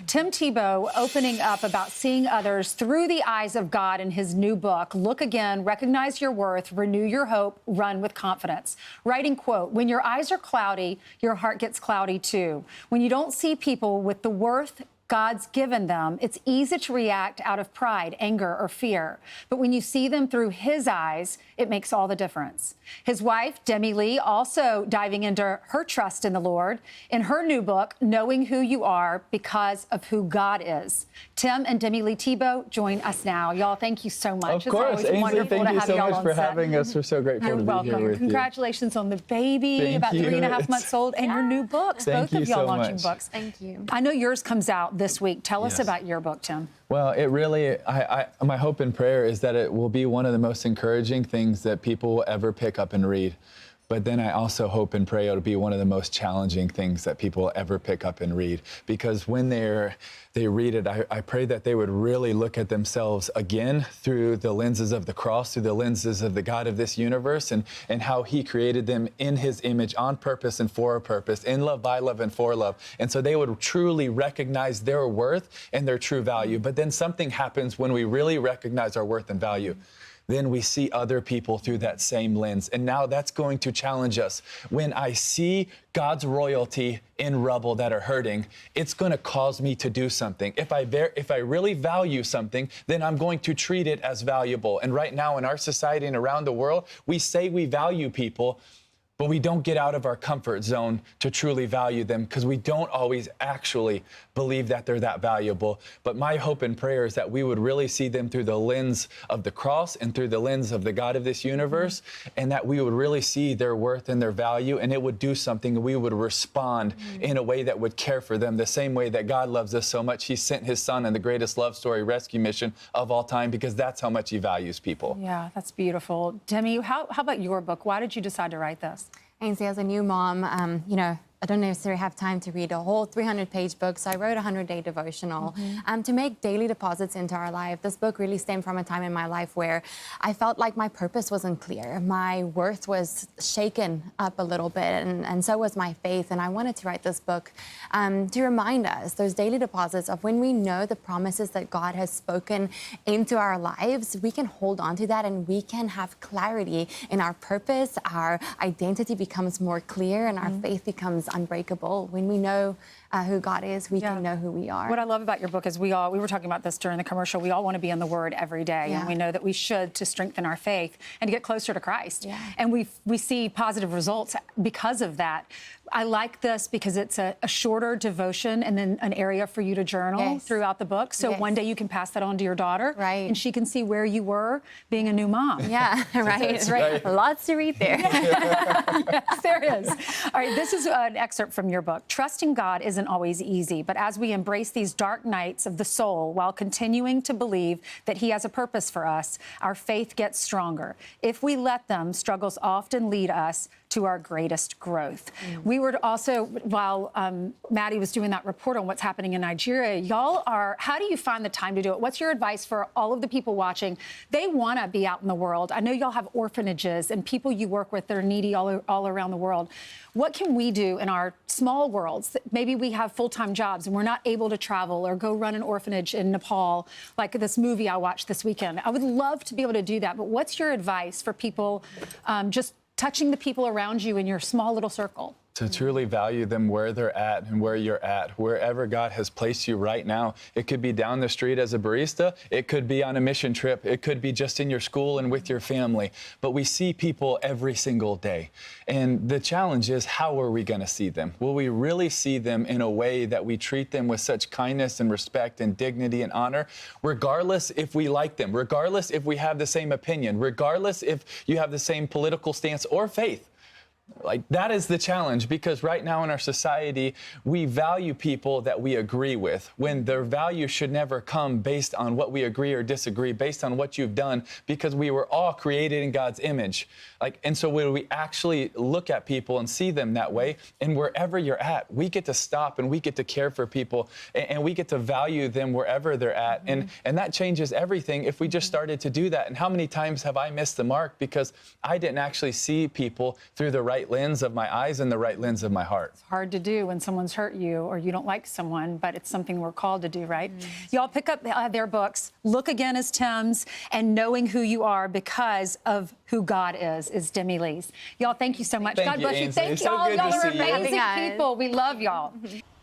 Tim Tebow opening up about seeing others through the eyes of God in his new book, Look Again, Recognize Your Worth, Renew Your Hope, Run with Confidence. Writing, quote, when your eyes are cloudy, your heart gets cloudy too. When you don't see people with the worth God's given them, it's easy to react out of pride, anger, or fear. But when you see them through his eyes, it makes all the difference. His wife, Demi Lee, also diving into her trust in the Lord in her new book, Knowing Who You Are Because of Who God Is. Tim and Demi Lee Tebow join us now. Y'all, thank you so much. Of course, Ainsley, thank you so much for having us. We're so grateful to be here with you. Congratulations on the baby, about 3.5 months old, and your new books. Both of y'all launching books. Thank you. I know yours comes out this week. Tell us about your book, Tim. Well, it really, my hope and prayer is that it will be one of the most encouraging things that people will ever pick up and read. But then I also hope and pray it'll be one of the most challenging things that people will ever pick up and read. Because when they read it, I pray that they would really look at themselves again through the lenses of the cross, through the lenses of the God of this universe, and how he created them in his image on purpose and for a purpose, in love, by love, and for love. And so they would truly recognize their worth and their true value. But then something happens when we really recognize our worth and value. Then we see other people through that same lens. And now that's going to challenge us. When I see God's royalty in rubble that are hurting, it's going to cause me to do something. If I really value something, then I'm going to treat it as valuable. And right now in our society and around the world, we say we value people, but we don't get out of our comfort zone to truly value them because we don't always actually believe that they're that valuable. But my hope and prayer is that we would really see them through the lens of the cross and through the lens of the God of this universe, and that we would really see their worth and their value, and it would do something, and we would respond in a way that would care for them the same way that God loves us so much. He sent his son in the greatest love story rescue mission of all time because that's how much he values people. Yeah, that's beautiful. Demi, how about your book? Why did you decide to write this? Ainsley, as a new mom, I don't necessarily have time to read a whole 300-page book, so I wrote a 100-day devotional to make daily deposits into our life. This book really stemmed from a time in my life where I felt like my purpose wasn't clear. My worth was shaken up a little bit, and so was my faith. And I wanted to write this book to remind us, those daily deposits of when we know the promises that God has spoken into our lives, we can hold on to that and we can have clarity in our purpose. Our identity becomes more clear and our faith becomes unbreakable. When we know who God is, we can know who we are. What I love about your book is we were talking about this during the commercial, we all want to be in the Word every day, and we know that we should to strengthen our faith and to get closer to Christ. And we see positive results because of that. I like this because it's a shorter devotion and then an area for you to journal throughout the book. So one day you can pass that on to your daughter, and she can see where you were being a new mom. Yeah, right. Lots to read there. Yes, there is. All right, this is an excerpt from your book. Trusting God isn't always easy, but as we embrace these dark nights of the soul while continuing to believe that he has a purpose for us, our faith gets stronger. If we let them, struggles often lead us to our greatest growth. We were also, while Maddie was doing that report on what's happening in Nigeria, how do you find the time to do it? What's your advice for all of the people watching? They want to be out in the world. I know y'all have orphanages and people you work with that are needy all around the world. What can we do in our small worlds? Maybe we have full-time jobs and we're not able to travel or go run an orphanage in Nepal, like this movie I watched this weekend. I would love to be able to do that, but what's your advice for people just touching the people around you in your small little circle? To truly value them where they're at and where you're at, wherever God has placed you right now. It could be down the street as a barista. It could be on a mission trip. It could be just in your school and with your family. But we see people every single day. And the challenge is, how are we going to see them? Will we really see them in a way that we treat them with such kindness and respect and dignity and honor, regardless if we like them, regardless if we have the same opinion, regardless if you have the same political stance or faith? Like, that is the challenge, because right now in our society, we value people that we agree with, when their value should never come based on what we agree or disagree, based on what you've done, because we were all created in God's image. And so when we actually look at people and see them that way, and wherever you're at, we get to stop and we get to care for people, and we get to value them wherever they're at. And that changes everything if we just started to do that. And how many times have I missed the mark because I didn't actually see people through the right right lens of my eyes and the right lens of my heart. Hard to do when someone's hurt you or you don't like someone, but it's something we're called to do, right? Y'all pick up their books, Look Again as Tim's, and Knowing Who You Are Because of Who God is Demi Lee's. Y'all, thank you so much. Thank God you, bless you. Ainsley. Thank It's you so all. good Y'all to are see you. amazing Having us. people. We love y'all.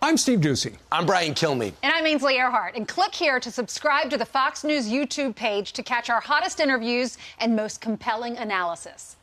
I'm Steve Ducey. I'm Brian Kilmeade. And I'm Ainsley Earhart. And click here to subscribe to the Fox News YouTube page to catch our hottest interviews and most compelling analysis.